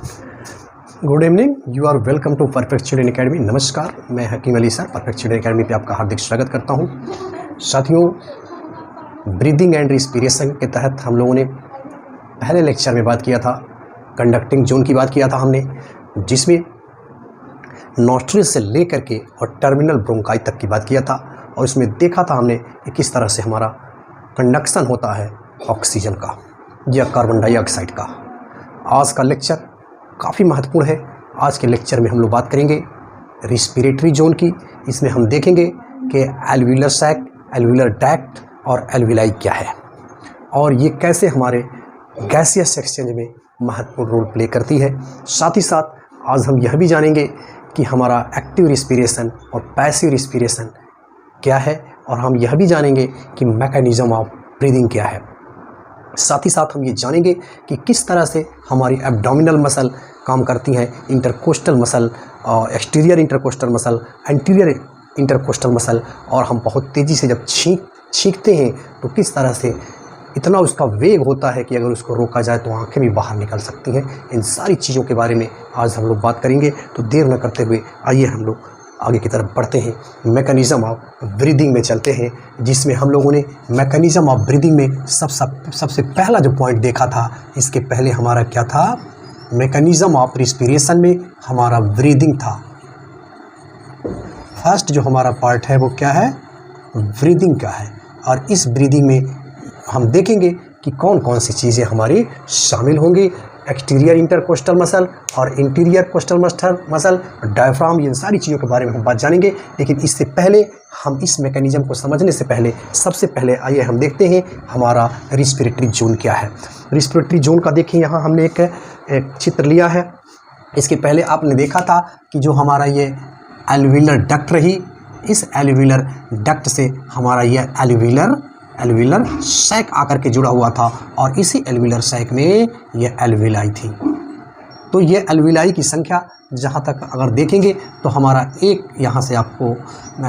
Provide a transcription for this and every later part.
Good evening, you are welcome to perfect children academy. नमस्कार, मैं Hakim Ali sir perfect children academy पे आपका हार्दिक स्वागत करता हूं। साथियों, ब्रीदिंग एंड रिस्पिरेशन के तहत हम लोगों ने पहले लेक्चर में बात किया था, कंडक्टिंग जोन की बात किया था हमने, जिसमें नॉस्ट्रिल से लेकर के और टर्मिनल ब्रोंकाई तक की बात किया था। और इसमें देखा था हमने कि किस तरह से हमारा कंडक्शन होता है ऑक्सीजन का या कार्बन डाइऑक्साइड का। आज का लेक्चर काफ़ी महत्वपूर्ण है। आज के लेक्चर में हम लोग बात करेंगे रिस्पिरेटरी जोन की। इसमें हम देखेंगे कि एल्वियुलर सैक, एल्वियुलर डक्ट और एल्विलाई क्या है और ये कैसे हमारे गैसियस एक्सचेंज में महत्वपूर्ण रोल प्ले करती है। साथ ही साथ आज हम यह भी जानेंगे कि हमारा एक्टिव रिस्पिरेशन और पैसिव रिस्पिरेशन क्या है, और हम यह भी जानेंगे कि मैकेनिज्म ऑफ ब्रीदिंग क्या है। साथ ही साथ हम ये जानेंगे कि किस तरह से हमारी एब्डोमिनल मसल काम करती हैं, intercostal muscle, exterior intercostal muscle, anterior intercostal muscle, और हम बहुत तेज़ी से जब छींकते हैं तो किस तरह से इतना उसका वेग होता है कि अगर उसको रोका जाए तो आंखें भी बाहर निकल सकती हैं। इन सारी चीज़ों के बारे में आज हम लोग बात करेंगे। तो देर न करते हुए आइए हम लोग आगे की तरफ बढ़ते हैं, मैकेनिज़्म ऑफ ब्रीदिंग में चलते हैं, जिसमें हम लोगों ने मैकेनिज़्म ऑफ ब्रीदिंग में सबसे पहला जो पॉइंट देखा था, इसके पहले हमारा क्या था, मैकेनिज़्म ऑफ रिस्पिरेशन में हमारा ब्रीदिंग था। फर्स्ट जो हमारा पार्ट है वो क्या है, ब्रीदिंग का है। और इस ब्रीदिंग में हम देखेंगे कि कौन कौन सी चीज़ें हमारी शामिल होंगी। एक्सटीरियर इंटरकोस्टल मसल और इंटीरियर कोस्टल मसल, डायफ्राम, इन सारी चीज़ों के बारे में हम बात जानेंगे। लेकिन इससे पहले हम इस मैकेनिज़्म को समझने से पहले सबसे पहले आइए हम देखते हैं हमारा रिस्पिरेटरी जोन क्या है। रिस्पिरेटरी जोन का देखिए, यहाँ हमने एक चित्र लिया है। इसके पहले आपने देखा था कि जो हमारा ये एल्वियुलर डक्ट रही, इस एल्वियुलर डक्ट से हमारा ये एल्वियुलर सैक आकर के जुड़ा हुआ था, और इसी एल्वियुलर सैक में ये एल्विलाई थी। तो ये एल्विलाई की संख्या जहाँ तक अगर देखेंगे तो हमारा एक, यहाँ से आपको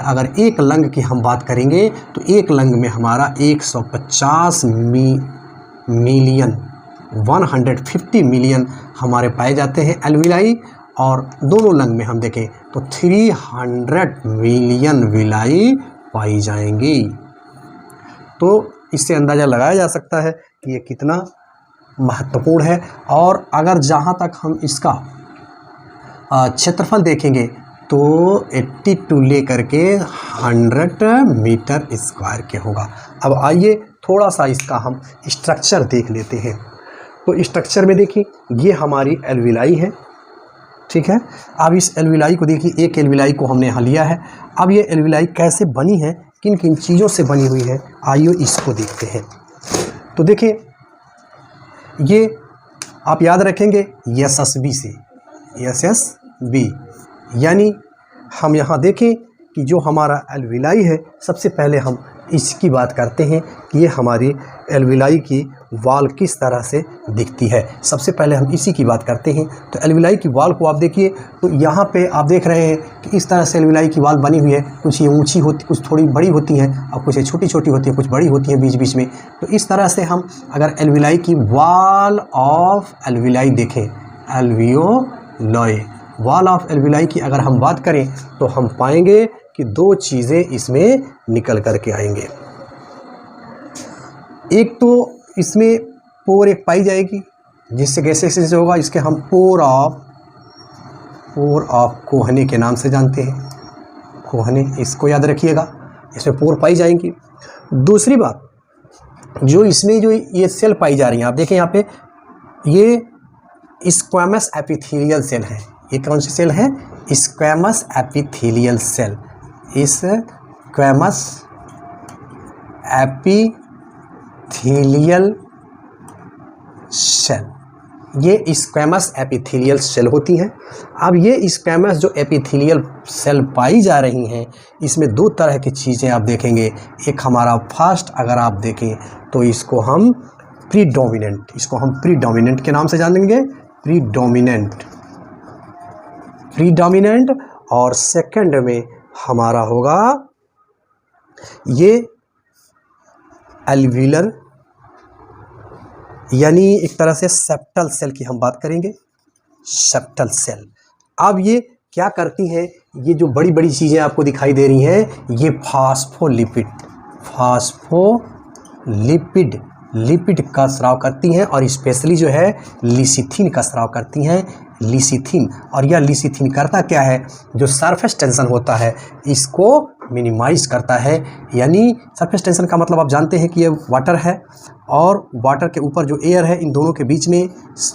अगर एक लंग की हम बात करेंगे तो एक लंग में हमारा 150 मिलियन 150 मिलियन हमारे पाए जाते हैं एल्विलाई, और दोनों लंग में हम देखें तो 300 मिलियन विलाई पाई जाएंगी। तो इससे अंदाज़ा लगाया जा सकता है कि ये कितना महत्वपूर्ण है। और अगर जहाँ तक हम इसका क्षेत्रफल देखेंगे तो 80 टू लेकर के 100 मीटर स्क्वायर के होगा। अब आइए थोड़ा सा इसका हम स्ट्रक्चर देख लेते हैं। तो स्ट्रक्चर में देखिए, ये हमारी एल्विलाई है, ठीक है। अब इस एल्विलाई को देखिए, एक एल्विलाई को हमने यहाँ लिया है। अब ये एल्विलाई कैसे बनी है, किन किन चीज़ों से बनी हुई है, आइए इसको देखते हैं। तो देखिए, ये आप याद रखेंगे SSB से, SSB, यानी हम यहाँ देखें कि जो हमारा एल्विलाई है, सबसे पहले हम इसकी बात करते हैं कि ये हमारी एल्विलाई की वाल किस तरह से दिखती है। सबसे पहले हम इसी की बात करते हैं। तो एल्विलाई की वाल को आप देखिए, तो यहाँ पे आप देख रहे हैं कि इस तरह से एल्विलाई की वाल बनी हुई है। कुछ ये ऊंची होती, कुछ थोड़ी बड़ी होती हैं, और कुछ ये छोटी छोटी होती हैं, कुछ बड़ी होती हैं बीच बीच में। तो इस तरह से हम अगर एल्विलाई की वाल ऑफ एल्विलाई देखें, एल्वियोलॉय, वाल ऑफ एल्विलाई की अगर हम बात करें तो हम पाएंगे कि दो चीज़ें इसमें निकल करके आएंगे। एक तो इसमें पोर एक पाई जाएगी, जिससे कैसे होगा, इसके हम पोर ऑफ कोहने के नाम से जानते हैं। कोहने, इसको याद रखिएगा, इसमें पोर पाई जाएंगी। दूसरी बात, जो इसमें जो ये सेल पाई जा रही हैं, आप देखें यहाँ पे, ये स्क्वैमस एपिथेलियल सेल है। ये कौन सी सेल है, squamous epithelial cell. Squamous epithelial cell, ये स्क्वैमस एपिथेलियल सेल होती हैं। अब ये स्क्वैमस जो एपिथेलियल सेल पाई जा रही हैं, इसमें दो तरह की चीज़ें आप देखेंगे। एक हमारा फर्स्ट अगर आप देखें तो इसको हम प्रीडोमिनेंट के नाम से जानेंगे, प्रीडोमिनेंट। और सेकंड में हमारा होगा ये एल्वियुलर, यानी एक तरह से सेप्टल सेल की हम बात करेंगे। Septal cell. अब ये क्या करती हैं, ये जो बड़ी बड़ी चीज़ें आपको दिखाई दे रही हैं, ये लिपिड का स्राव करती हैं और स्पेशली जो है लिसिथिन का स्राव करती हैं, लिसिथिन। और यह लिसिथिन करता क्या है, जो सरफेस टेंशन होता है इसको मिनिमाइज करता है। यानी सरफेस टेंशन का मतलब आप जानते हैं कि ये वाटर है और वाटर के ऊपर जो एयर है, इन दोनों के बीच में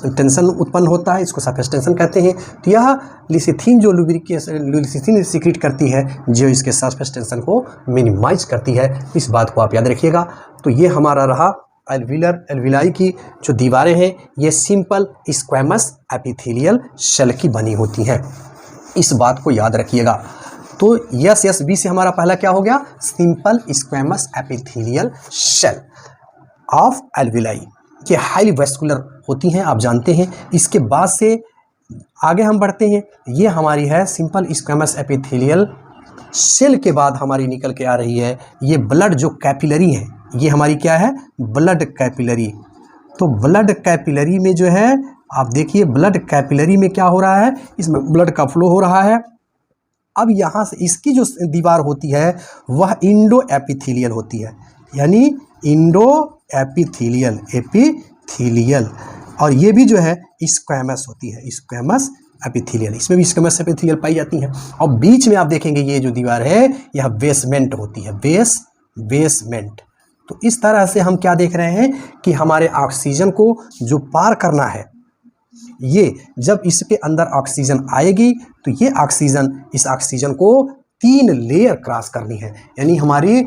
टेंशन उत्पन्न होता है, इसको सरफेस टेंशन कहते हैं। तो यह लिसिथिन जो लिसिथिन सीक्रेट करती है, जो इसके सरफेस टेंशन को मिनिमाइज करती है। इस बात को आप याद रखिएगा। तो ये हमारा रहा एल्विलाई की जो दीवारें हैं, ये सिंपल स्क्वैमस एपिथेलियल सेल की बनी होती हैं। इस बात को याद रखिएगा। तो यस बी से हमारा पहला क्या हो गया, simple squamous epithelial cell of alveoli. ये हाईली वेस्कुलर होती हैं, आप जानते हैं। इसके बाद से आगे हम बढ़ते हैं, ये हमारी है सिंपल स्क्वैमस एपिथेलियल सेल के बाद हमारी निकल के आ रही है ये ब्लड जो कैपिलरी है, ये हमारी क्या है, ब्लड कैपिलरी। तो ब्लड कैपिलरी में जो है आप देखिए, ब्लड कैपिलरी में क्या हो रहा है, इसमें ब्लड का फ्लो हो रहा है। अब यहाँ से इसकी जो दीवार होती है वह इंडो एपिथेलियल होती है, यानी इंडो एपिथेलियल। और ये भी जो है स्क्वैमस होती है, स्क्वैमस एपिथेलियल। इसमें भी स्क्वैमस एपिथेलियल पाई जाती है। और बीच में आप देखेंगे ये जो दीवार है यह बेसमेंट होती है, बेसमेंट। तो इस तरह से हम क्या देख रहे हैं कि हमारे ऑक्सीजन को जो पार करना है, ये जब इसके अंदर ऑक्सीजन आएगी तो ये ऑक्सीजन, इस ऑक्सीजन को 3 लेयर क्रॉस करनी है। यानी हमारी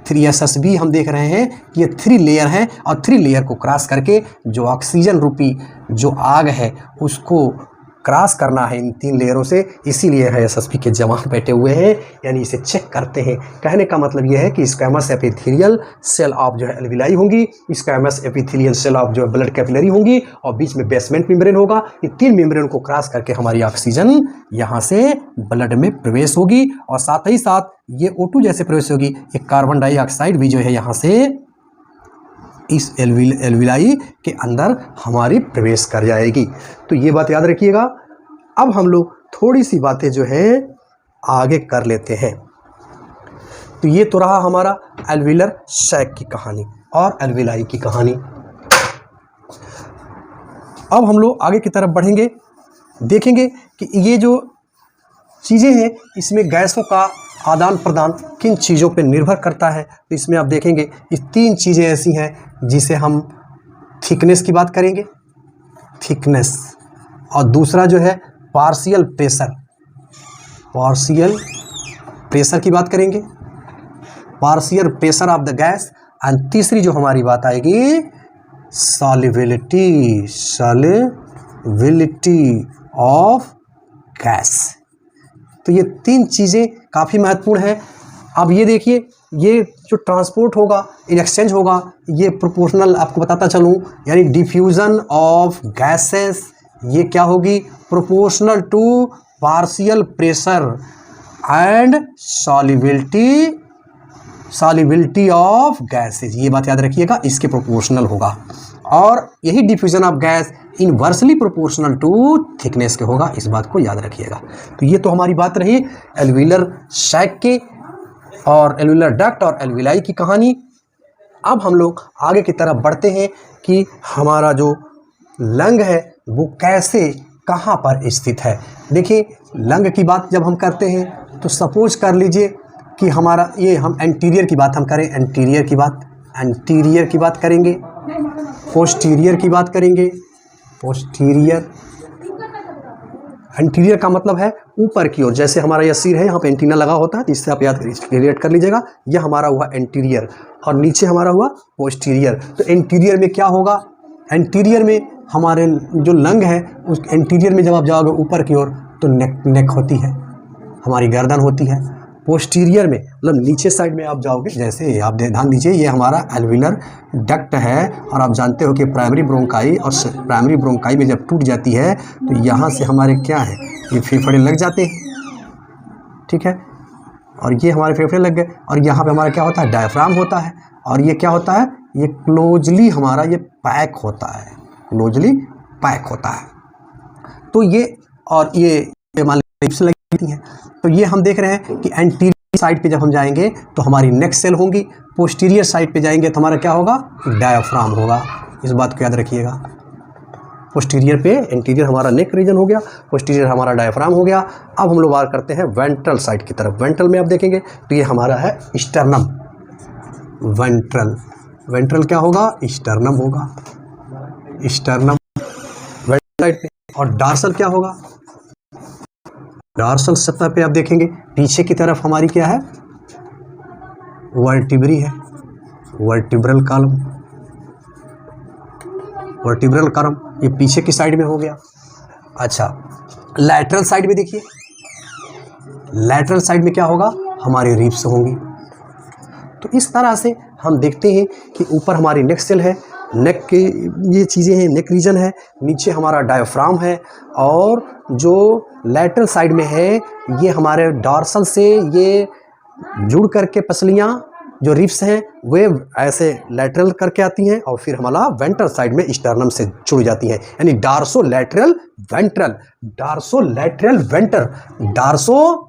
3SSB हम देख रहे हैं कि ये 3 लेयर हैं और 3 लेयर को क्रॉस करके जो ऑक्सीजन रूपी जो आग है उसको क्रॉस करना है इन 3 लेयरों से। इसीलिए है SSB के जवान बैठे हुए हैं, यानी इसे चेक करते हैं। कहने का मतलब यह है कि स्क्वैमस एपिथेलियल सेल ऑफ जो है एल्विलाई होंगी, स्क्वैमस एपिथेलियल सेल ऑफ जो है ब्लड कैपिलरी होंगी और बीच में बेसमेंट मेम्ब्रेन होगा। ये 3 मेम्ब्रेन को क्रॉस करके हमारी ऑक्सीजन यहाँ से ब्लड में प्रवेश होगी और साथ ही साथ ये O2 जैसे प्रवेश होगी, ये कार्बन डाइऑक्साइड भी जो है यहाँ से इस एल्विलाई के अंदर हमारी प्रवेश कर जाएगी। तो ये बात याद रखिएगा। अब हम लोग थोड़ी सी बातें जो है आगे कर लेते हैं। तो ये तो रहा हमारा एल्विलर सैक की कहानी और एल्विलाई की कहानी। अब हम लोग आगे की तरफ बढ़ेंगे, देखेंगे कि ये जो चीज़ें हैं इसमें गैसों का आदान प्रदान किन चीज़ों पर निर्भर करता है। तो इसमें आप देखेंगे ये 3 चीज़ें ऐसी हैं जिसे हम थिकनेस की बात करेंगे, थिकनेस, और दूसरा जो है पार्शियल प्रेशर की बात करेंगे, partial pressure of the gas. And तीसरी जो हमारी बात आएगी सॉल्युबिलिटी ऑफ गैस। तो ये 3 चीज़ें काफ़ी महत्वपूर्ण हैं। अब ये देखिए, ये जो ट्रांसपोर्ट होगा, एक्सचेंज होगा, ये प्रोपोर्शनल आपको बताता चलूँ, यानी डिफ्यूज़न ऑफ गैसेस ये क्या होगी, proportional to partial pressure and solubility of gases. ये बात याद रखिएगा, इसके प्रोपोर्शनल होगा। और यही diffusion of gas inversely proportional to thickness के होगा, इस बात को याद रखिएगा। तो ये तो हमारी बात रही एल्विलर सैक के और एल्विलर डक्ट और एल्विलाई की कहानी। अब हम लोग आगे की तरफ बढ़ते हैं कि हमारा जो लंग है वो कैसे, कहाँ पर स्थित है। देखिए, लंग की बात जब हम करते हैं तो सपोज कर लीजिए कि हमारा ये, हम एंटीरियर की बात हम करें, एंटीरियर की बात करेंगे, पोस्टीरियर की बात करेंगे, एंटीरियर का मतलब है ऊपर की ओर। जैसे हमारा यह सिर है, यहाँ पे एंटीना लगा होता है, जिससे आप याद रिलेट कर लीजिएगा। यह हमारा हुआ एंटीरियर और नीचे हमारा हुआ पोस्टीरियर। तो एंटीरियर में क्या होगा, एंटीरियर में हमारे जो लंग है उस एंटीरियर में जब आप जाओगे ऊपर की ओर तो नेक होती है, हमारी गर्दन होती है। पोस्टीरियर में मतलब नीचे साइड में आप जाओगे, जैसे आप ध्यान दीजिए, ये हमारा एल्विलर डक्ट है और आप जानते हो कि प्राइमरी ब्रोंकाई में जब टूट जाती है तो यहाँ से हमारे क्या है, ये फेफड़े लग जाते हैं, ठीक है, और ये हमारे फेफड़े लग गए और यहाँ पे हमारा क्या होता है, डायफ्राम होता है। और ये क्या होता है, ये क्लोजली हमारा ये पैक होता है, क्लोजली पैक होता है। तो ये और ये मान लीजिए रिब्स लगी हैं, तो ये हम देख रहे हैं कि एंटीरियर साइड पे जब हम जाएंगे तो हमारी नेक सेल होंगी, पोस्टीरियर साइड पे जाएंगे तो हमारा क्या होगा, डायाफ्राम होगा। इस बात को याद रखिएगा। पोस्टीरियर पे एंटीरियर हमारा नेक रीजन हो गया, पोस्टीरियर हमारा डायफ्राम हो गया। अब हम लोग बात करते हैं वेंट्रल साइड की तरफ। वेंट्रल में आप देखेंगे तो ये हमारा है स्टर्नम। वेंट्रल, वेंट्रल क्या होगा, स्टर्नम होगा, स्टर्नम वेंट्रल साइड पे। और डार्सल क्या होगा, डार्सल सतह पे आप देखेंगे पीछे की तरफ हमारी क्या है, वर्टिब्री है, वर्टिब्रल कॉलम, वर्टिब्रल कॉलम ये पीछे की साइड में हो गया। अच्छा, लैटरल साइड में देखिए, लैटरल साइड में क्या होगा, हमारी रिब्स होंगी। तो इस तरह से हम देखते हैं कि ऊपर हमारी नेक सेल है, नेक के ये चीज़ें हैं, नेक रीजन है, नीचे हमारा डायफ्राम है, और जो लैटरल साइड में है ये हमारे डॉर्सल से ये जुड़ करके पसलियाँ जो रिब्स हैं वे ऐसे लैटरल करके आती हैं और फिर हमारा वेंट्रल साइड में स्टर्नम से जुड़ जाती हैं, यानी डार्सो लैटरल वेंट्रल, डार्सो लैटरल वेंटर, डार्सो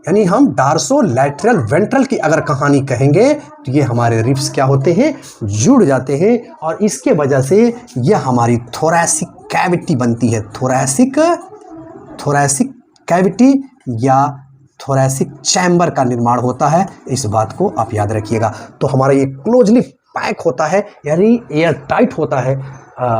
यानी हम डार्सो लैटरल वेंट्रल की अगर कहानी कहेंगे तो ये हमारे रिब्स क्या होते हैं, जुड़ जाते हैं, और इसके वजह से ये हमारी थोरैसिक कैविटी बनती है। थोरैसिक कैविटी या थोरैसिक चैम्बर का निर्माण होता है, इस बात को आप याद रखिएगा। तो हमारा ये क्लोजली पैक होता है, यानी एयर टाइट होता है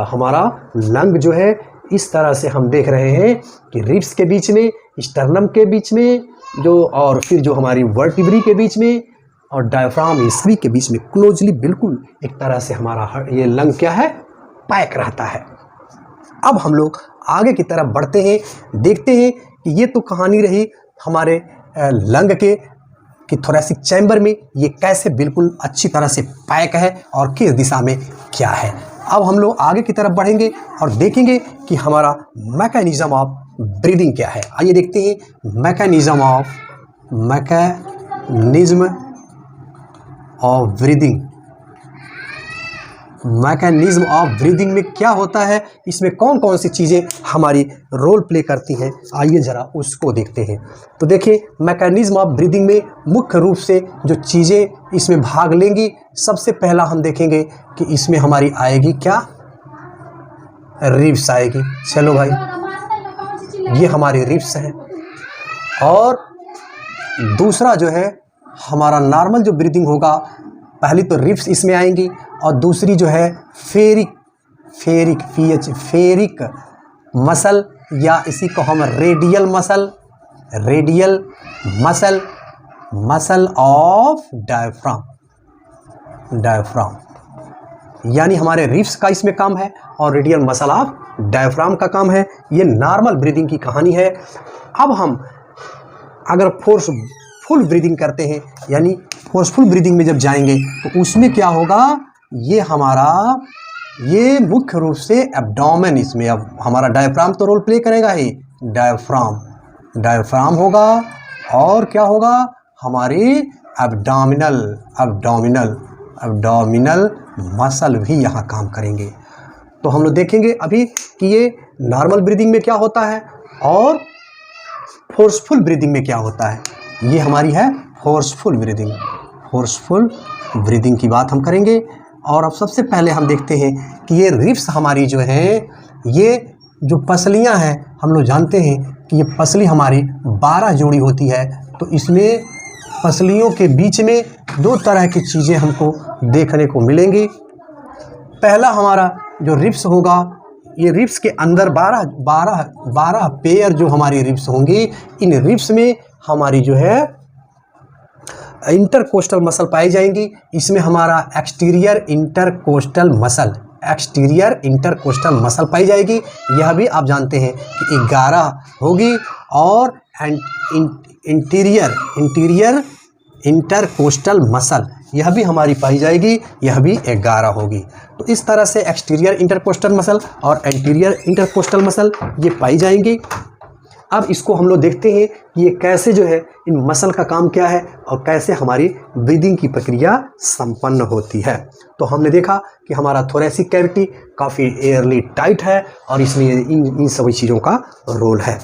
हमारा लंग जो है। इस तरह से हम देख रहे हैं कि रिब्स के बीच में, स्टर्नम के बीच में जो, और फिर जो हमारी वर्टिब्री के बीच में और डायफ्राम स्वी के बीच में क्लोजली बिल्कुल एक तरह से हमारा ये लंग क्या है, पैक रहता है। अब हम लोग आगे की तरफ बढ़ते हैं, देखते हैं कि ये तो कहानी रही हमारे लंग के कि थोरैसिक चैम्बर में ये कैसे बिल्कुल अच्छी तरह से पैक है और किस दिशा में क्या है। अब हम लोग आगे की तरफ बढ़ेंगे और देखेंगे कि हमारा मैकेनिज्म ऑफ ब्रीदिंग क्या है। आइए देखते हैं mechanism of breathing. Mechanism of breathing में क्या होता है, इसमें कौन कौन सी चीज़ें हमारी रोल प्ले करती हैं, आइए ज़रा उसको देखते हैं। तो देखिए मैकेनिज्म ऑफ ब्रीदिंग में मुख्य रूप से जो चीज़ें इसमें भाग लेंगी, सबसे पहला हम देखेंगे कि इसमें हमारी आएगी क्या, रिब्स आएगी। चलो भाई, ये हमारी रिब्स है। और दूसरा जो है हमारा नॉर्मल जो ब्रीदिंग होगा, पहली तो रिब्स इसमें आएंगी और दूसरी जो है फेरिक मसल, या इसी को हम रेडियल मसल ऑफ डायफ्राम, यानी हमारे रिब्स का इसमें काम है और रेडियल मसल ऑफ डायफ्राम का काम है। ये नॉर्मल ब्रीदिंग की कहानी है। अब हम अगर फोर्सफुल ब्रीदिंग करते हैं, यानी फोर्सफुल ब्रीदिंग में जब जाएंगे तो उसमें क्या होगा, ये हमारा ये मुख्य रूप से एब्डोमेन, इसमें अब हमारा डायफ्राम तो रोल प्ले करेगा ही, डायफ्राम होगा, और क्या होगा, हमारी एब्डोमिनल मसल भी यहाँ काम करेंगे। तो हम लोग देखेंगे अभी कि ये नॉर्मल ब्रीदिंग में क्या होता है और फोर्सफुल ब्रीदिंग में क्या होता है। ये हमारी है फोर्सफुल ब्रीदिंग की बात हम करेंगे। और अब सबसे पहले हम देखते हैं कि ये रिब्स हमारी जो है, ये जो पसलियां हैं, हम लोग जानते हैं कि ये पसली हमारी 12 जोड़ी होती है। तो इसमें पसलियों के बीच में दो तरह की चीज़ें हमको देखने को मिलेंगी। पहला हमारा जो रिब्स होगा, ये रिब्स के अंदर 12 पेयर जो हमारी रिब्स होंगी, इन रिब्स में हमारी जो है इंटरकोस्टल मसल पाई जाएंगी। इसमें हमारा एक्सटीरियर इंटरकोस्टल मसल पाई जाएगी। यह भी आप जानते हैं कि 11 होगी, और इंटीरियर इंटरकोस्टल मसल यह भी हमारी पाई जाएगी, यह भी 11 होगी। तो इस तरह से एक्सटीरियर इंटरकोस्टल मसल और एंटीरियर इंटरकोस्टल मसल ये पाई जाएंगी। अब इसको हम लोग देखते हैं कि ये कैसे जो है इन मसल का काम क्या है और कैसे हमारी ब्रीदिंग की प्रक्रिया संपन्न होती है। तो हमने देखा कि हमारा थोरेसिक कैविटी काफ़ी एयरली टाइट है और इसमें इन सभी चीज़ों का रोल है।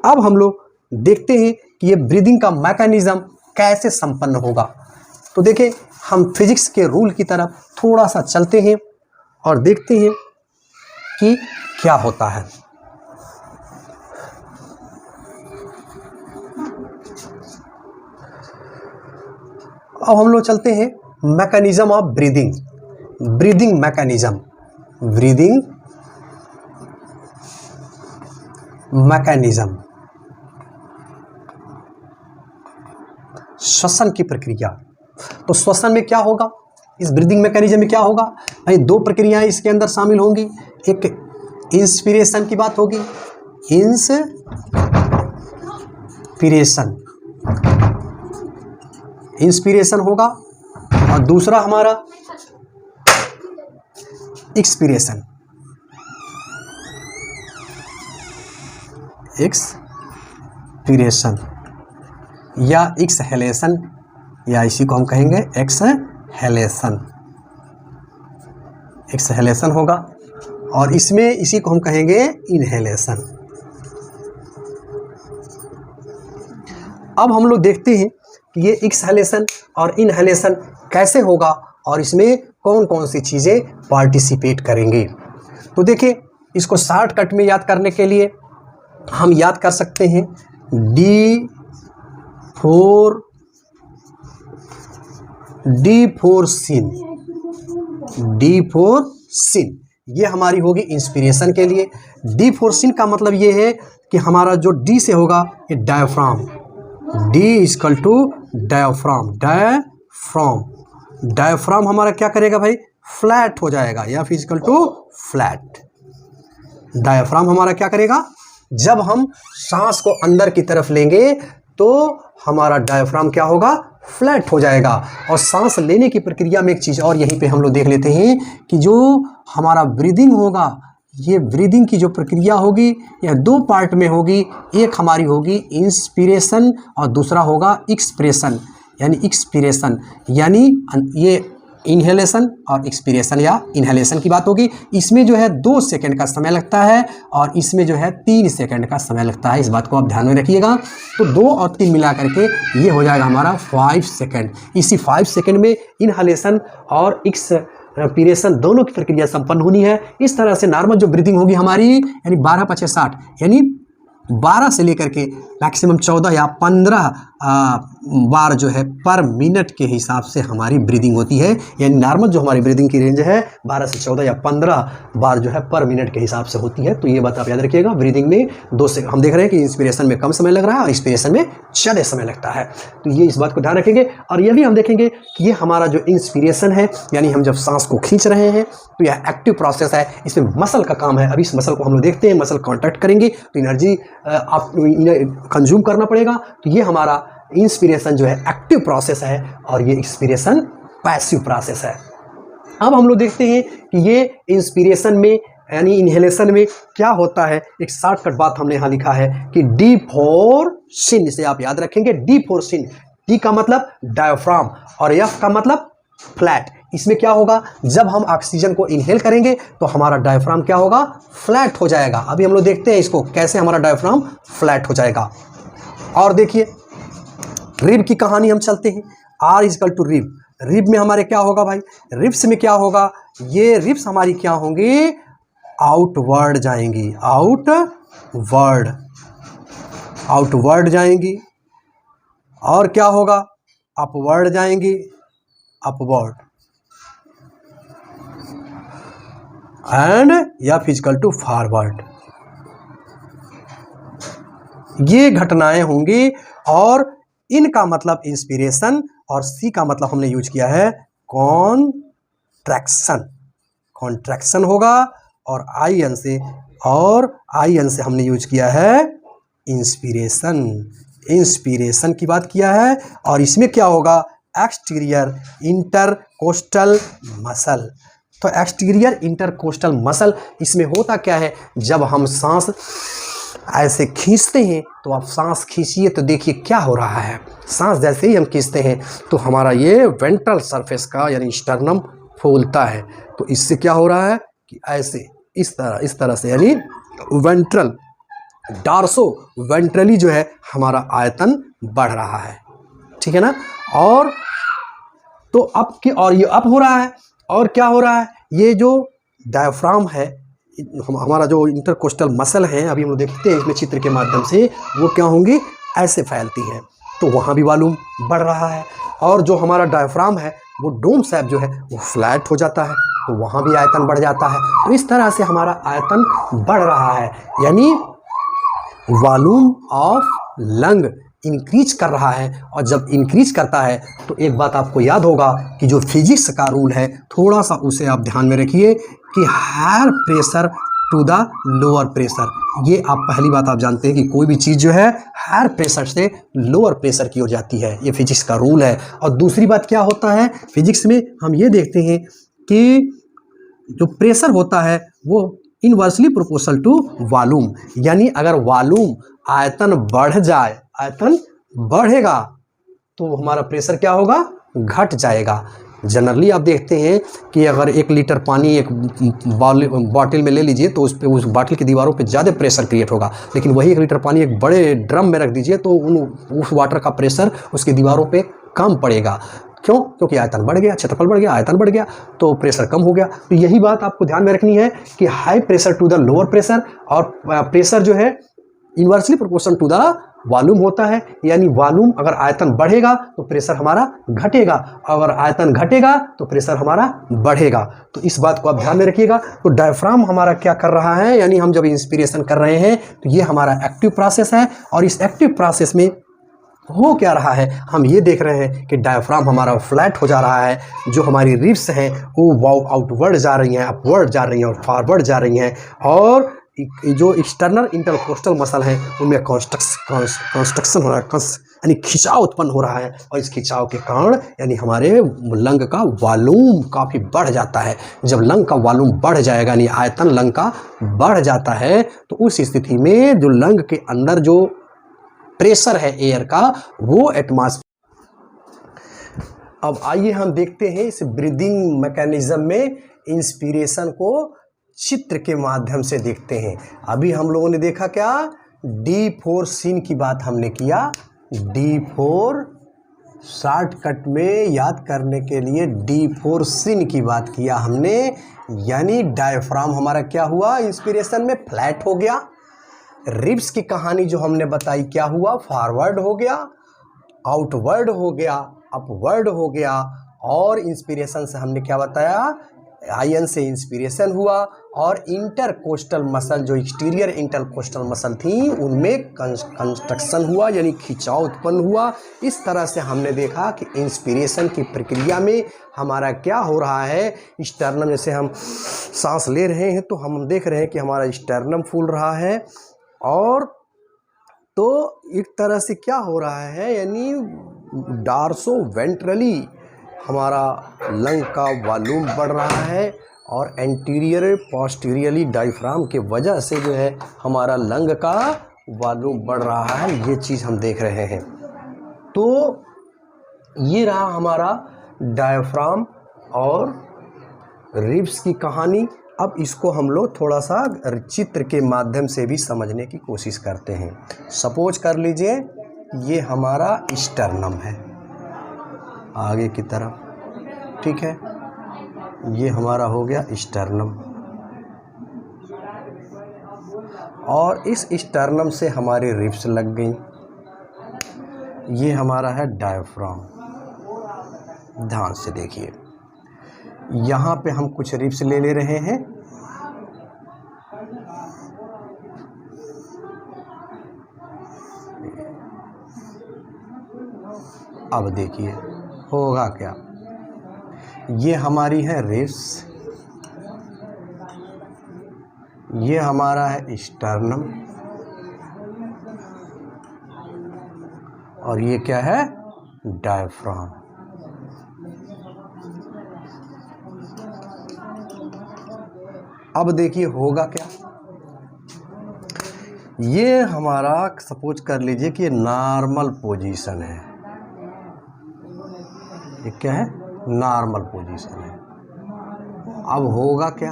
अब हम लोग देखते हैं कि ये ब्रीदिंग का मैकेनिज्म कैसे संपन्न होगा। तो देखिए, हम फिजिक्स के रूल की तरफ थोड़ा सा चलते हैं और देखते हैं कि क्या होता है। अब हम लोग चलते हैं mechanism of breathing, breathing mechanism, breathing mechanism, श्वसन की प्रक्रिया। तो श्वसन में क्या होगा, इस ब्रीदिंग मैकेनिज्म में क्या होगा भाई, दो प्रक्रियाएं इसके अंदर शामिल होंगी। एक इंस्पिरेशन की बात होगी, इंस्पिरेशन होगा, और दूसरा हमारा एक्सपीरेशन, एक्सपीरेशन या एक्सहेलेशन, या इसी को हम कहेंगे एक्सहेलेशन, एक्सहेलेशन होगा, और इसमें इसी को हम कहेंगे इनहेलेशन। अब हम लोग देखते हैं कि ये एक्सहेलेशन और इनहेलेशन कैसे होगा और इसमें कौन कौन सी चीज़ें पार्टिसिपेट करेंगे। तो देखिए, इसको शॉर्टकट में याद करने के लिए हम याद कर सकते हैं डी फोर सिन, ये हमारी होगी इंस्पिरेशन के लिए। डी फोर सिन का मतलब ये है कि हमारा जो डी से होगा ये diaphragm, D equal to diaphragm, diaphragm हमारा क्या करेगा भाई, फ्लैट हो जाएगा, या फिर इक्वल टू फ्लैट। डायफ्राम हमारा क्या करेगा, जब हम सांस को अंदर की तरफ लेंगे तो हमारा डायफ्राम क्या होगा, फ्लैट हो जाएगा। और सांस लेने की प्रक्रिया में एक चीज़ और यहीं पे हम लोग देख लेते हैं कि जो हमारा ब्रीदिंग होगा, ये ब्रीदिंग की जो प्रक्रिया होगी यह दो पार्ट में होगी। एक हमारी होगी इंस्पिरेशन और दूसरा होगा एक्सप्रेशन, यानी एक्सपीरेशन, यानी ये इनहेलेशन और एक्सपीरेशन या इनहेलेशन की बात होगी। इसमें जो है 2 सेकंड का समय लगता है और इसमें जो है 3 सेकंड का समय लगता है। इस बात को आप ध्यान में रखिएगा। तो 2 और 3 मिला करके ये हो जाएगा हमारा 5 सेकंड। इसी 5 सेकंड में इनहेलेशन और एक्सपीरेशन दोनों की प्रक्रिया संपन्न होनी है। इस तरह से नॉर्मल जो ब्रीदिंग होगी हमारी, यानी 12-5-60, यानी 12 से लेकर के मैक्सिमम 14 या 15 बार जो है पर मिनट के हिसाब से हमारी ब्रीदिंग होती है। यानी नॉर्मल जो हमारी ब्रीदिंग की रेंज है 12 से 14 या 15 बार जो है पर मिनट के हिसाब से होती है। तो ये बात आप याद रखिएगा। ब्रीदिंग में 2 से हम देख रहे हैं कि इंस्पिरेशन में कम समय लग रहा है और एक्सपीरेशन में ज़्यादा समय लगता है। तो ये इस बात को ध्यान रखेंगे। और ये भी हम देखेंगे कि ये हमारा जो इंस्पिरेशन है, यानी हम जब सांस को खींच रहे हैं तो यह एक्टिव प्रोसेस है, इसमें मसल का काम है। अभी इस मसल को हम लोग देखते हैं, मसल कॉन्ट्रैक्ट करेंगे तो एनर्जी आप कंज्यूम करना पड़ेगा। तो ये हमारा इंस्पिरेशन जो है एक्टिव प्रोसेस है और ये एक्सपीरेशन पैसिव प्रोसेस है। अब हम लोग देखते हैं कि ये इंस्पिरेशन में यानी इनहेलेशन में क्या होता है। एक शॉर्टकट बात हमने यहाँ लिखा है कि डी फोर सिन, इसे आप याद रखेंगे। डी फोर सिन, डी का मतलब डायफ्राम और एफ का मतलब फ्लैट। इसमें क्या होगा, जब हम ऑक्सीजन को इनहेल करेंगे तो हमारा डायफ्राम क्या होगा, फ्लैट हो जाएगा। अभी हम लोग देखते हैं इसको कैसे हमारा डायफ्राम फ्लैट हो जाएगा। और देखिए रिब की कहानी हम चलते हैं। R is equal to rib. Rib में हमारे क्या होगा भाई, रिब्स में क्या होगा, ये रिब्स हमारी क्या होंगी, आउटवर्ड जाएंगी, आउटवर्ड जाएंगी। और क्या होगा, अपवर्ड जाएंगी, अपवर्ड। एंड या फिजिकल टू फॉरवर्ड। ये घटनाएं होंगी और इनका मतलब इंस्पिरेशन और सी का मतलब हमने यूज किया है कॉन्ट्रैक्शन। कॉन्ट्रैक्शन होगा और आई एन से हमने यूज किया है इंस्पिरेशन। इंस्पिरेशन की बात किया है। और इसमें क्या होगा, एक्सटीरियर इंटरकोस्टल मसल। तो एक्सटीरियर इंटरकोस्टल मसल, इसमें होता क्या है, जब हम सांस ऐसे खींचते हैं तो आप सांस खींचिए तो देखिए क्या हो रहा है। सांस जैसे ही हम खींचते हैं तो हमारा ये वेंट्रल सरफेस का यानी स्टर्नम फूलता है। तो इससे क्या हो रहा है कि ऐसे इस तरह से यानी वेंट्रल डार्सो वेंट्रली जो है हमारा आयतन बढ़ रहा है, ठीक है ना। और तो अप की और ये अप हो रहा है। और क्या हो रहा है, ये जो डायफ्राम है हमारा जो इंटरकोस्टल मसल है, अभी हम लोग देखते हैं इसमें चित्र के माध्यम से, वो क्या होंगी ऐसे फैलती हैं, तो वहाँ भी वॉल्यूम बढ़ रहा है। और जो हमारा डायफ्राम है वो डोम शेप जो है वो फ्लैट हो जाता है, तो वहाँ भी आयतन बढ़ जाता है। तो इस तरह से हमारा आयतन बढ़ रहा है, यानी वॉल्यूम ऑफ लंग इंक्रीज कर रहा है। और जब इंक्रीज करता है तो एक बात आपको याद होगा कि जो फिजिक्स का रूल है थोड़ा सा उसे आप ध्यान में रखिए कि higher pressure to the lower pressure. ये आप पहली बात आप जानते हैं कि कोई भी चीज़ जो है हायर प्रेशर से लोअर प्रेशर की ओर जाती है, ये फिजिक्स का रूल है। और दूसरी बात क्या होता है फिजिक्स में, हम ये देखते हैं कि जो प्रेशर होता है वो इनवर्सली प्रोपोर्शनल टू वॉल्यूम, यानी अगर वॉल्यूम आयतन बढ़ जाए, आयतन बढ़ेगा तो हमारा प्रेशर क्या होगा, घट जाएगा। जनरली आप देखते हैं कि अगर 1 लीटर पानी एक बॉटल में ले लीजिए तो उस पे उस बॉटल की दीवारों पे ज़्यादा प्रेशर क्रिएट होगा, लेकिन वही 1 लीटर पानी एक बड़े ड्रम में रख दीजिए तो उस वाटर का प्रेशर उसकी दीवारों पे कम पड़ेगा। क्यों? क्योंकि आयतन बढ़ गया, क्षेत्रफल बढ़ गया, आयतन बढ़ गया तो प्रेशर कम हो गया। तो यही बात आपको ध्यान में रखनी है कि high pressure to the lower pressure, और प्रेशर जो है inversely proportional to the volume होता है, यानी वॉल्यूम अगर आयतन बढ़ेगा तो प्रेशर हमारा घटेगा, अगर आयतन घटेगा तो प्रेशर हमारा बढ़ेगा। तो इस बात को आप ध्यान में रखिएगा। तो डायफ्राम हमारा क्या कर रहा है, यानी हम जब इंस्पिरेशन कर रहे हैं तो ये हमारा एक्टिव प्रोसेस है, और इस एक्टिव प्रोसेस में हो क्या रहा है, हम ये देख रहे हैं कि डायफ्राम हमारा फ्लैट हो जा रहा है, जो हमारी रिब्स हैं वो आउटवर्ड जा रही हैं, अपवर्ड जा रही हैं और फॉरवर्ड जा रही हैं, और जो एक्सटर्नल इंटरकोस्टल मसल है उनमें कंस्ट्रक्शन हो रहा है, यानी खिंचाव उत्पन्न हो रहा है, और इस खिंचाव के कारण यानी हमारे लंग का वॉल्यूम काफ़ी बढ़ जाता है। जब लंग का वॉल्यूम बढ़ जाएगा यानी आयतन लंग का बढ़ जाता है तो उस स्थिति में जो लंग के अंदर जो प्रेशर है एयर का वो एटमॉस्फेयर। अब आइए हम देखते हैं इस ब्रीदिंग मैकेनिज्म में इंस्पिरेशन को चित्र के माध्यम से देखते हैं। अभी हम लोगों ने देखा क्या, D4 सीन की बात हमने किया, D4 शॉर्टकट में याद करने के लिए D4 सीन की बात किया हमने, यानी डायफ्राम हमारा क्या हुआ, इंस्पिरेशन में फ्लैट हो गया। रिब्स की कहानी जो हमने बताई क्या हुआ, फॉरवर्ड हो गया, आउटवर्ड हो गया, अपवर्ड हो गया, और इंस्पिरेशन से हमने क्या बताया, आयन से इंस्पिरेशन हुआ, और इंटरकोस्टल मसल जो एक्सटीरियर इंटरकोस्टल मसल थी उनमें कंस्ट्रक्शन हुआ यानी खिंचाव उत्पन्न हुआ। इस तरह से हमने देखा कि इंस्पिरेशन की प्रक्रिया में हमारा क्या हो रहा है, स्टर्नम, जैसे हम सांस ले रहे हैं तो हम देख रहे हैं कि हमारा स्टर्नम फूल रहा है, और तो एक तरह से क्या हो रहा है, यानी डार्सो वेंट्रली हमारा लंग का वॉल्यूम बढ़ रहा है, और एंटीरियर पोस्टीरियरली डायफ्राम के वजह से जो है हमारा लंग का वॉल्यूम बढ़ रहा है, ये चीज़ हम देख रहे हैं। तो ये रहा हमारा डायफ्राम और रिब्स की कहानी। अब इसको हम लोग थोड़ा सा चित्र के माध्यम से भी समझने की कोशिश करते हैं। सपोज कर लीजिए ये हमारा स्टर्नम है आगे की तरफ, ठीक है, ये हमारा हो गया स्टर्नम, और इस स्टर्नम से हमारी रिब्स लग गई, ये हमारा है डायफ्राम। ध्यान से देखिए, यहाँ पे हम कुछ रिब्स ले रहे हैं, अब देखिए होगा क्या, ये हमारी है रिब्स, ये हमारा है स्टर्नम, और ये क्या है, डायफ्राम। अब देखिए होगा क्या, ये हमारा सपोज कर लीजिए कि ये नॉर्मल पोजीशन है, ये क्या है, नॉर्मल पोजीशन है। अब होगा क्या,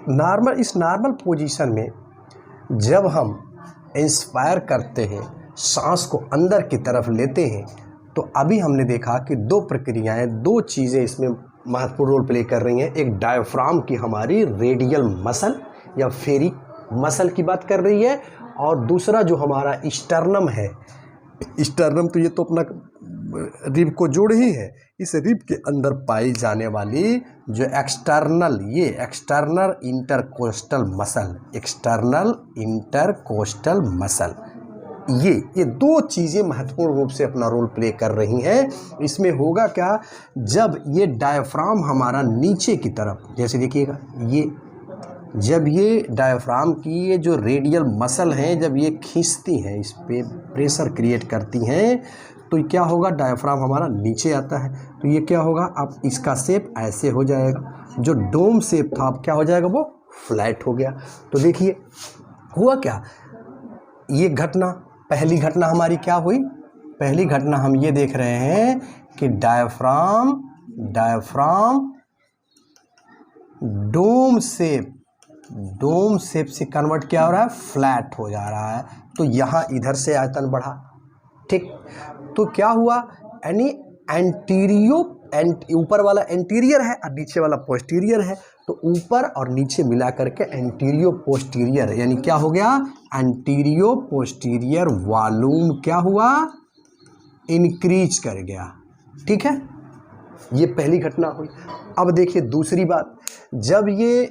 नॉर्मल, इस नॉर्मल पोजीशन में जब हम इंस्पायर करते हैं, सांस को अंदर की तरफ लेते हैं, तो अभी हमने देखा कि दो प्रक्रियाएं, दो चीज़ें इसमें महत्वपूर्ण रोल प्ले कर रही हैं। एक डायफ्राम की हमारी रेडियल मसल या फेरिक मसल की बात कर रही है, और दूसरा जो हमारा स्टर्नम है, स्टर्नम तो ये तो अपना रिब को जोड़ ही है, इस रिब के अंदर पाई जाने वाली जो एक्सटर्नल, ये external intercostal muscle, external intercostal muscle, ये दो चीज़ें महत्वपूर्ण रूप से अपना रोल प्ले कर रही हैं। इसमें होगा क्या, जब ये डायफ्राम हमारा नीचे की तरफ, जैसे देखिएगा ये, जब ये डायफ्राम की ये जो रेडियल मसल हैं, जब ये खींचती हैं, इस पे प्रेशर क्रिएट करती हैं, तो क्या होगा, डायफ्राम हमारा नीचे आता है, तो ये क्या होगा, अब इसका शेप ऐसे हो जाएगा, जो डोम शेप था अब क्या हो जाएगा, वो फ्लैट हो गया। तो देखिए हुआ क्या, ये घटना, पहली घटना हमारी क्या हुई, पहली घटना हम ये देख रहे हैं कि डायफ्राम डोम शेप से कन्वर्ट क्या हो रहा है, फ्लैट हो जा रहा है। तो यहाँ इधर से आयतन बढ़ा, ठीक, तो क्या हुआ, यानी ऊपर वाला एंटीरियर है और नीचे वाला पोस्टीरियर है, तो ऊपर और नीचे मिला करके एंटीरियो पोस्टीरियर, यानी क्या हो गया, एंटीरियो पोस्टीरियर वॉल्यूम क्या हुआ, इंक्रीज कर गया। ठीक है, ये पहली घटना हुई। अब देखिए दूसरी बात, जब ये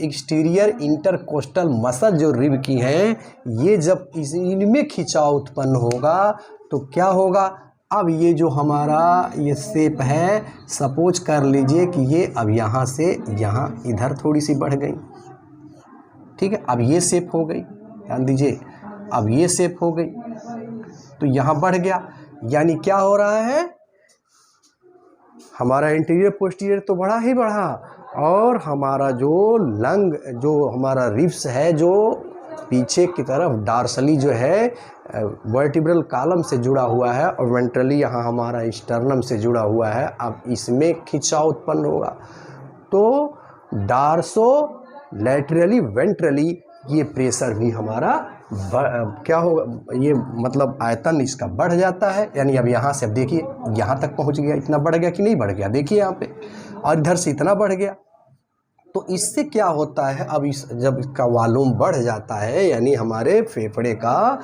एक्सटीरियर इंटरकोस्टल मसल जो रिब की हैं, ये जब इनमें खिंचाव उत्पन्न होगा तो क्या होगा, अब ये जो हमारा ये शेप है, सपोज कर लीजिए कि ये अब यहाँ से यहाँ इधर थोड़ी सी बढ़ गई, ठीक है, अब ये शेप हो गई, ध्यान दीजिए, अब ये शेप हो गई, तो यहाँ बढ़ गया, यानी क्या हो रहा है, हमारा इंटीरियर पोस्टीरियर तो बढ़ा ही बढ़ा, और हमारा जो लंग, जो हमारा रिब्स है, जो पीछे की तरफ डार्सली जो है वर्टिब्रल कॉलम से जुड़ा हुआ है, और वेंट्रली यहाँ हमारा स्टर्नम से जुड़ा हुआ है, अब इसमें खिंचाव उत्पन्न होगा, तो डार्सो लैटरली वेंट्रली ये प्रेशर भी हमारा क्या होगा, ये मतलब आयतन इसका बढ़ जाता है, यानी अब यहाँ से, अब देखिए यहाँ तक पहुँच गया, इतना बढ़ गया कि नहीं बढ़ गया, देखिए यहाँ पे, और इधर से इतना बढ़ गया। तो इससे क्या होता है, अब जब इसका वॉल्यूम बढ़ जाता है, यानी हमारे फेफड़े का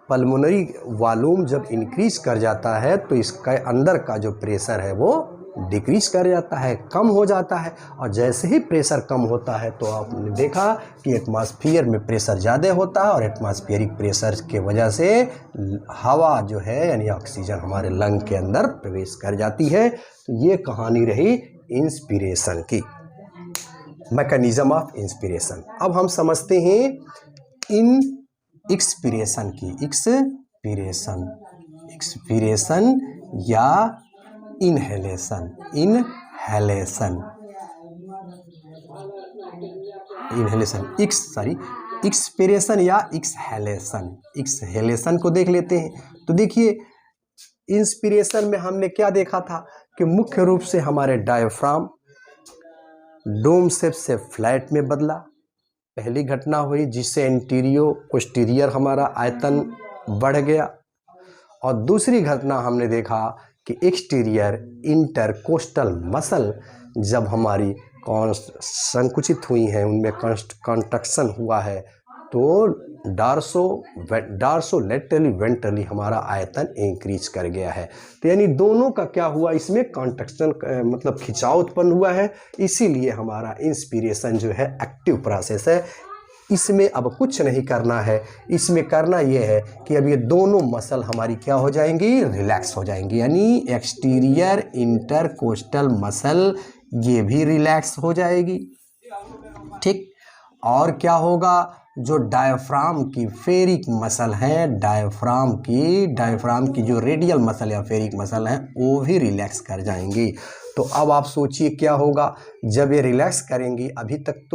पल्मोनरी वॉल्यूम जब इंक्रीज कर जाता है, तो इसका अंदर का जो प्रेशर है वो डिक्रीज कर जाता है, कम हो जाता है, और जैसे ही प्रेशर कम होता है तो आपने देखा कि एटमॉस्फेयर में प्रेशर ज़्यादा होता है, और एटमॉस्फेरिक प्रेशर के वजह से हवा जो है, यानी ऑक्सीजन हमारे लंग के अंदर प्रवेश कर जाती है। तो ये कहानी रही इंस्पिरेशन की, मैकेनिज्म ऑफ इंस्पिरेशन। अब हम समझते हैं इन एक्सपीरेशन की, एक्सपीरेशन या इनहेलेशन, एक्सपीरेशन या एक्सहेलेशन को देख लेते हैं। तो देखिए इंस्पिरेशन में हमने क्या देखा था कि मुख्य रूप से हमारे डायफ्राम डोम शेप से फ्लैट में बदला, पहली घटना हुई, जिससे एंटीरियो पोस्टीरियर हमारा आयतन बढ़ गया, और दूसरी घटना हमने देखा कि एक्सटीरियर इंटरकोस्टल मसल जब हमारी संकुचित हुई हैं, उनमें कॉन्ट्रैक्शन हुआ है, तो डार्सो लेटरली वेंट्रली हमारा आयतन इंक्रीज कर गया है। तो यानी दोनों का क्या हुआ, इसमें कॉन्ट्रैक्शन मतलब खिंचाव उत्पन्न हुआ है, इसीलिए हमारा इंस्पिरेशन जो है एक्टिव प्रोसेस है। इसमें अब कुछ नहीं करना है, इसमें करना ये है कि अब ये दोनों मसल हमारी क्या हो जाएंगी, रिलैक्स हो जाएंगी, यानी एक्सटीरियर इंटरकोस्टल मसल ये भी रिलैक्स हो जाएगी, ठीक। और क्या होगा, जो डायफ्राम की फेरिक मसल है, डायफ्राम की जो रेडियल मसल या फेरिक मसल है, वो भी रिलैक्स कर जाएंगी। तो अब आप सोचिए क्या होगा जब ये रिलैक्स करेंगी। अभी तक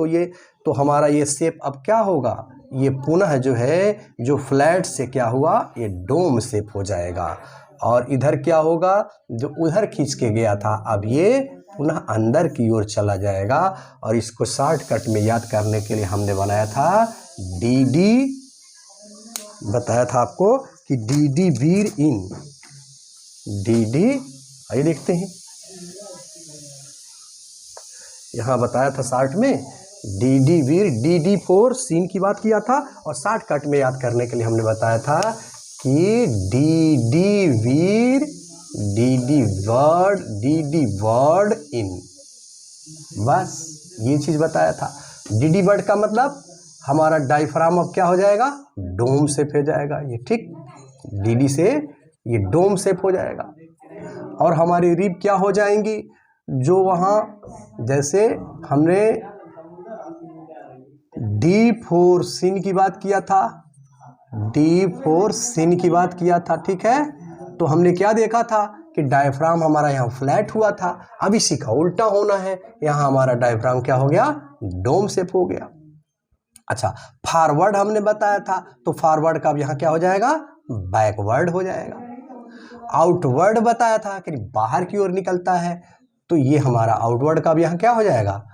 तो हमारा ये शेप अब क्या होगा, ये पुनः जो है जो फ्लैट से क्या हुआ, ये डोम शेप हो जाएगा। और इधर क्या होगा, जो उधर खींच के गया था अब ये पुनः अंदर की ओर चला जाएगा। और इसको शॉर्टकट में याद करने के लिए हमने बनाया था डी, बताया था आपको कि डी वीर इन डी। आइए देखते हैं, यहाँ बताया था शॉर्ट में डी वीर, डी फोर सीन की बात किया था। और शॉर्टकट में याद करने के लिए हमने बताया था कि D Veer, D word in, बस ये चीज बताया था। डी वर्ड का मतलब हमारा डायफ्राम अब क्या हो जाएगा, डोम शेप हो जाएगा ये, ठीक। डी से ये डोम शेप हो जाएगा। और हमारी रिब क्या हो जाएंगी, जो वहाँ जैसे हमने D4 सिन की बात किया था, D4 सिन की बात किया था, ठीक है। तो हमने क्या देखा था कि डायफ्राम हमारा यहाँ फ्लैट हुआ था। अब इसी का उल्टा होना है, यहाँ हमारा डायफ्राम क्या हो गया, डोम शेप हो गया। अच्छा, फॉरवर्ड हमने बताया था, तो फॉरवर्ड का अब यहाँ क्या हो जाएगा, बैकवर्ड हो जाएगा। आउटवर्ड बताया था कि बाहर की ओर निकलता है, तो ये हमारा आउटवर्ड का अब यहाँ क्या हो जाएगा,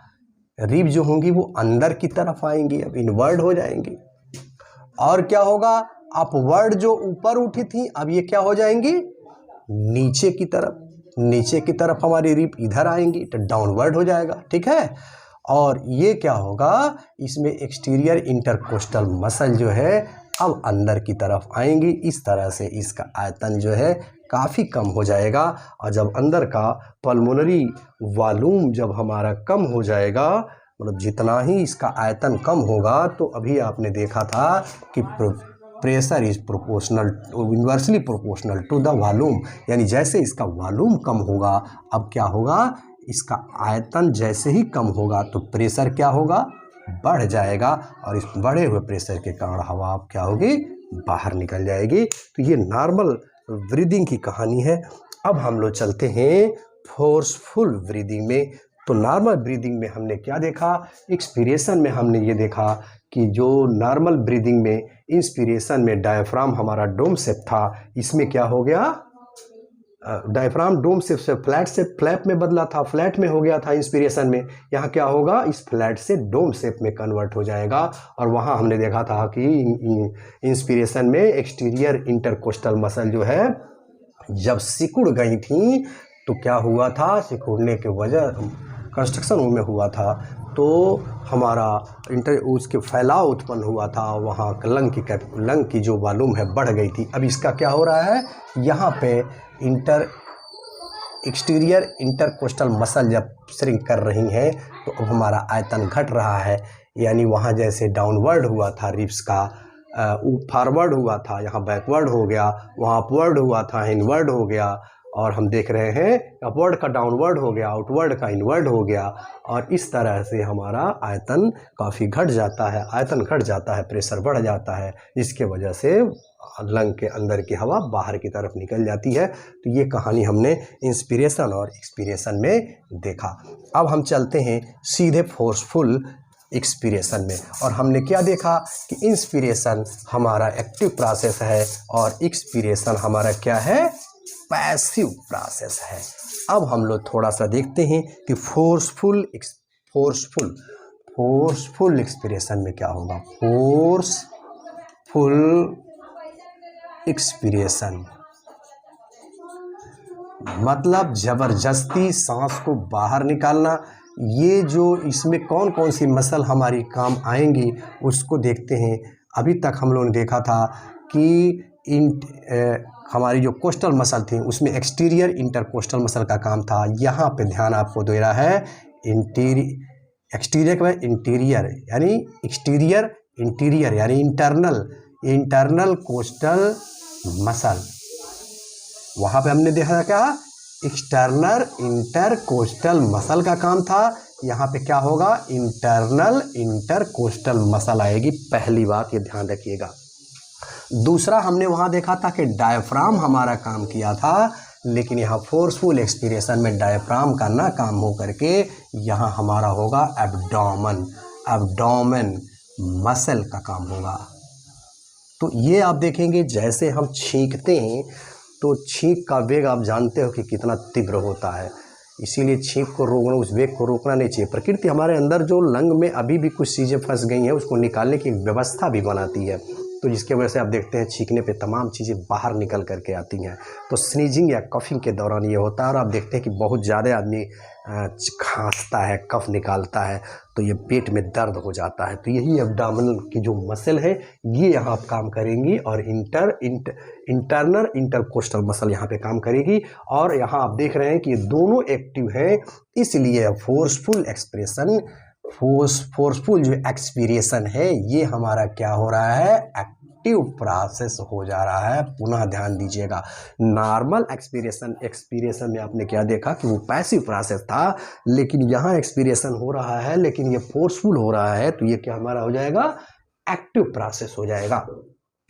रिब जो होंगी वो अंदर की तरफ आएंगी, अब इनवर्ड हो जाएंगी। और क्या होगा, अपवर्ड जो ऊपर उठी थी अब ये क्या हो जाएंगी, नीचे की तरफ, नीचे की तरफ हमारी रिब इधर आएंगी, तो डाउनवर्ड हो जाएगा, ठीक है। और ये क्या होगा, इसमें एक्सटीरियर इंटरकोस्टल मसल जो है अब अंदर की तरफ आएंगी। इस तरह से इसका आयतन जो है काफ़ी कम हो जाएगा। और जब अंदर का पल्मोनरी वॉल्यूम जब हमारा कम हो जाएगा, मतलब जितना ही इसका आयतन कम होगा, तो अभी आपने देखा था कि pressure is proportional, inversely proportional to the volume, यानी जैसे इसका वॉल्यूम कम होगा, अब क्या होगा, इसका आयतन जैसे ही कम होगा तो प्रेशर क्या होगा, बढ़ जाएगा। और इस बढ़े हुए प्रेशर के कारण हवा अब क्या होगी, बाहर निकल जाएगी। तो ये नॉर्मल ब्रीदिंग की कहानी है। अब हम लोग चलते हैं फोर्सफुल ब्रीदिंग में। तो नॉर्मल ब्रीदिंग में हमने क्या देखा, एक्सपीरेशन में हमने ये देखा कि जो नॉर्मल ब्रीदिंग में इंस्पिरेशन में डायफ्राम हमारा डोम शेप था, इसमें क्या हो गया, डायफ्राम डोम शेप से फ्लैट से फ्लैप में बदला था, फ्लैट में हो गया था इंस्पिरेशन में। यहाँ क्या होगा, इस फ्लैट से डोम शेप में कन्वर्ट हो जाएगा। और वहाँ हमने देखा था कि इंस्पिरेशन में एक्सटीरियर इंटरकोस्टल मसल जो है जब सिकुड़ गई थी तो क्या हुआ था, सिकुड़ने के वजह कंस्ट्रक्शन में हुआ था, तो हमारा उसके फैलाव उत्पन्न हुआ था, वहाँ लंग की जो वॉल्यूम है बढ़ गई थी। अब इसका क्या हो रहा है, यहाँ पे एक्सटीरियर इंटरकोस्टल मसल जब श्रिंक कर रही हैं तो अब हमारा आयतन घट रहा है। यानी वहाँ जैसे डाउनवर्ड हुआ था रिब्स का, फॉरवर्ड हुआ था, यहाँ बैकवर्ड हो गया, वहाँ अपवर्ड हुआ था, इनवर्ड हो गया। और हम देख रहे हैं अपवर्ड का डाउनवर्ड हो गया, आउटवर्ड का इनवर्ड हो गया। और इस तरह से हमारा आयतन काफ़ी घट जाता है, आयतन घट जाता है, प्रेशर बढ़ जाता है, जिसके वजह से लंग के अंदर की हवा बाहर की तरफ निकल जाती है। तो ये कहानी हमने इंस्पिरेशन और एक्सपीरेशन में देखा। अब हम चलते हैं सीधे फोर्सफुल एक्सपीरेशन में। और हमने क्या देखा कि इंस्पिरेशन हमारा एक्टिव प्रोसेस है और एक्सपीरेशन हमारा क्या है, पैसिव प्रोसेस है। अब हम लोग थोड़ा सा देखते हैं कि फोर्सफुल एक्सपीरेशन में क्या होगा। फोर्सफुल एक्सपीरेशन मतलब जबरदस्ती सांस को बाहर निकालना। ये जो इसमें कौन कौन सी मसल हमारी काम आएंगी उसको देखते हैं। अभी तक हम लोगों ने देखा था कि हमारी जो कोस्टल मसल थी उसमें एक्सटीरियर इंटरकोस्टल मसल का काम था। यहाँ पे ध्यान आपको दे रहा है एक्सटीरियर के इंटीरियर यानी एक्सटीरियर, इंटीरियर यानी इंटरनल कोस्टल मसल। वहाँ पे हमने देखा क्या, एक्सटर्नल इंटरकोस्टल मसल का काम था। यहाँ पे क्या होगा, इंटरनल इंटरकोस्टल मसल आएगी। पहली बात ये ध्यान रखिएगा। दूसरा हमने वहाँ देखा था कि डायफ्राम हमारा काम किया था लेकिन यहाँ फोर्सफुल एक्सपीरेशन में डायफ्राम का ना काम हो करके यहाँ हमारा होगा एब्डोमेन, एब्डोमेन मसल का काम होगा। तो ये आप देखेंगे जैसे हम छींकते हैं तो छींक का वेग आप जानते हो कि कितना तीव्र होता है, इसीलिए छींक को रोकना, उस वेग को रोकना नहीं चाहिए। प्रकृति हमारे अंदर जो लंग में अभी भी कुछ चीज़ें फंस गई हैं उसको निकालने की व्यवस्था भी बनाती है, तो जिसके वजह से आप देखते हैं छींकने पे तमाम चीज़ें बाहर निकल करके आती हैं। तो स्नीजिंग या कफिंग के दौरान ये होता है और आप देखते हैं कि बहुत ज़्यादा आदमी खांसता है, कफ निकालता है तो ये पेट में दर्द हो जाता है। तो यही एब्डोमिनल की जो मसल है ये यहाँ आप काम करेंगी और इंटरनल इंटरकोस्टल मसल यहाँ पे काम करेगी। और यहाँ आप देख रहे हैं कि ये दोनों एक्टिव है, इसलिए फोर्सफुल एक्सप्रेशन, फोर्सफुल जो एक्सपीरिएशन है ये हमारा क्या हो रहा है, एक्टिव प्रोसेस हो जा रहा है। पुनः ध्यान दीजिएगा, नॉर्मल एक्सपीरिएशन में आपने क्या देखा कि वो पैसिव प्रोसेस था, लेकिन यहाँ एक्सपीरिएशन हो रहा है लेकिन ये फोर्सफुल हो रहा है, तो ये क्या हमारा हो जाएगा, एक्टिव प्रोसेस हो जाएगा।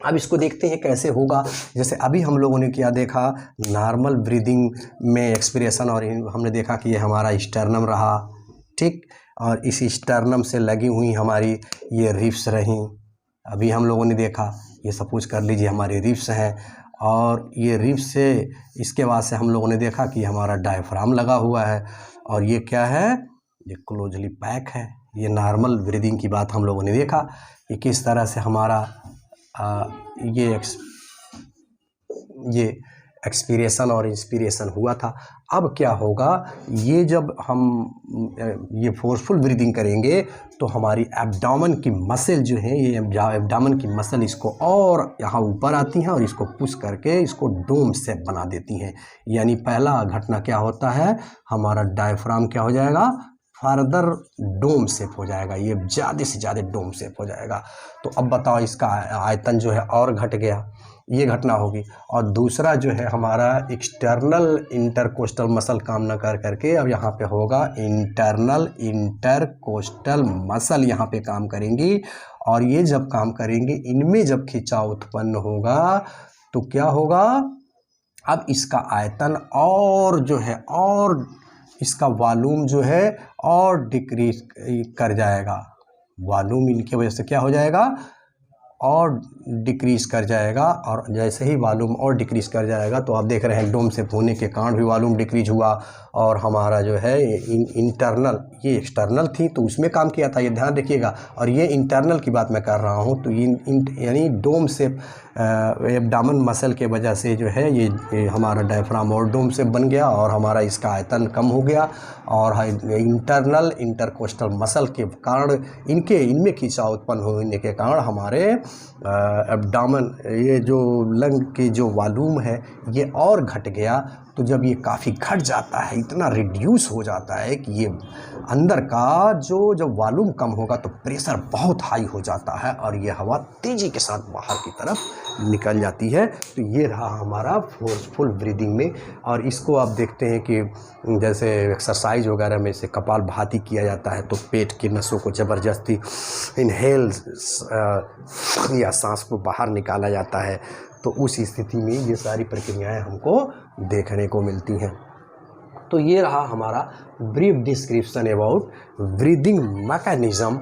अब इसको देखते हैं कैसे होगा। जैसे अभी हम लोगों ने क्या देखा, नॉर्मल ब्रीदिंग में एक्सपीरिएशन, और हमने देखा कि ये हमारा स्टर्नम रहा, ठीक, और इस स्टर्नम से लगी हुई हमारी ये रिब्स रहीं। अभी हम लोगों ने देखा, ये सपोज कर लीजिए हमारी रिब्स हैं, और ये रिब्स से इसके बाद से हम लोगों ने देखा कि हमारा डायफ्राम लगा हुआ है, और ये क्या है, ये क्लोजली पैक है। ये नॉर्मल ब्रीदिंग की बात हम लोगों ने देखा कि किस तरह से हमारा ये एक्सपीरिएशन और इंस्पिरेशन हुआ था। अब क्या होगा, ये जब हम ये फोर्सफुल ब्रीदिंग करेंगे तो हमारी एब्डोमेन की मसल जो है, ये एब्डोमेन की मसल इसको और यहाँ ऊपर आती हैं और इसको पुश करके इसको डोम शेप बना देती हैं। यानी पहला घटना क्या होता है, हमारा डायफ्राम क्या हो जाएगा, फर्दर डोम शेप हो जाएगा, ये ज़्यादा से ज़्यादा डोम शेप हो जाएगा। तो अब बताओ इसका आयतन जो है और घट गया, ये घटना होगी। और दूसरा जो है हमारा एक्सटर्नल इंटरकोस्टल मसल काम न कर करके अब यहाँ पे होगा इंटरनल इंटरकोस्टल मसल यहाँ पे काम करेंगी, और ये जब काम करेंगे इनमें जब खिंचाव उत्पन्न होगा तो क्या होगा, अब इसका आयतन और जो है, और इसका वॉल्यूम जो है और डिक्रीज कर जाएगा। वॉल्यूम इनकी वजह से क्या हो जाएगा, और डिक्रीज कर जाएगा। और जैसे ही वॉल्यूम और डिक्रीज कर जाएगा तो आप देख रहे हैं डोम से होने के कारण भी वॉल्यूम डिक्रीज हुआ, और हमारा जो है इंटरनल, ये एक्सटर्नल थी तो उसमें काम किया था, ये ध्यान रखिएगा। और ये इंटरनल की बात मैं कर रहा हूँ, तो यानी डोम से एब्डोमेन मसल के वजह से जो है ये हमारा डायफ्राम और डोम से बन गया, और हमारा इसका आयतन कम हो गया, और इंटरनल इंटरकोस्टल मसल के कारण इनमें खिंचाव उत्पन्न होने के कारण हमारे एब्डोमेन, ये जो लंग के जो वॉल्यूम है ये और घट गया। तो जब ये काफ़ी घट जाता है, इतना रिड्यूस हो जाता है कि ये अंदर का जब वॉल्यूम कम होगा तो प्रेशर बहुत हाई हो जाता है और ये हवा तेज़ी के साथ बाहर की तरफ निकल जाती है। तो ये रहा हमारा फोर्सफुल ब्रीदिंग में। और इसको आप देखते हैं कि जैसे एक्सरसाइज वगैरह में से कपालभाति किया जाता है तो पेट की नसों को ज़बरदस्ती इनहेल या सांस को बाहर निकाला जाता है, तो उस स्थिति में ये सारी प्रक्रियाएं हमको देखने को मिलती हैं। तो ये रहा हमारा brief description about breathing mechanism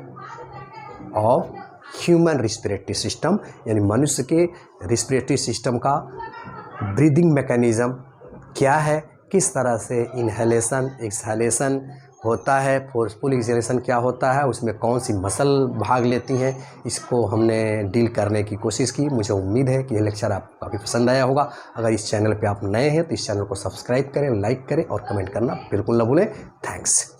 of human respiratory system, यानी मनुष्य के रिस्पिरेटरी सिस्टम का ब्रीदिंग मैकेनिज्म क्या है, किस तरह से इनहेलेशन एक्सहेलेशन होता है, फोर्सफुल एक्सहेलेशन क्या होता है, उसमें कौन सी मसल भाग लेती हैं, इसको हमने डील करने की कोशिश की। मुझे उम्मीद है कि यह लेक्चर आपको काफ़ी पसंद आया होगा। अगर इस चैनल पे आप नए हैं तो इस चैनल को सब्सक्राइब करें, लाइक करें और कमेंट करना बिल्कुल न भूलें। थैंक्स।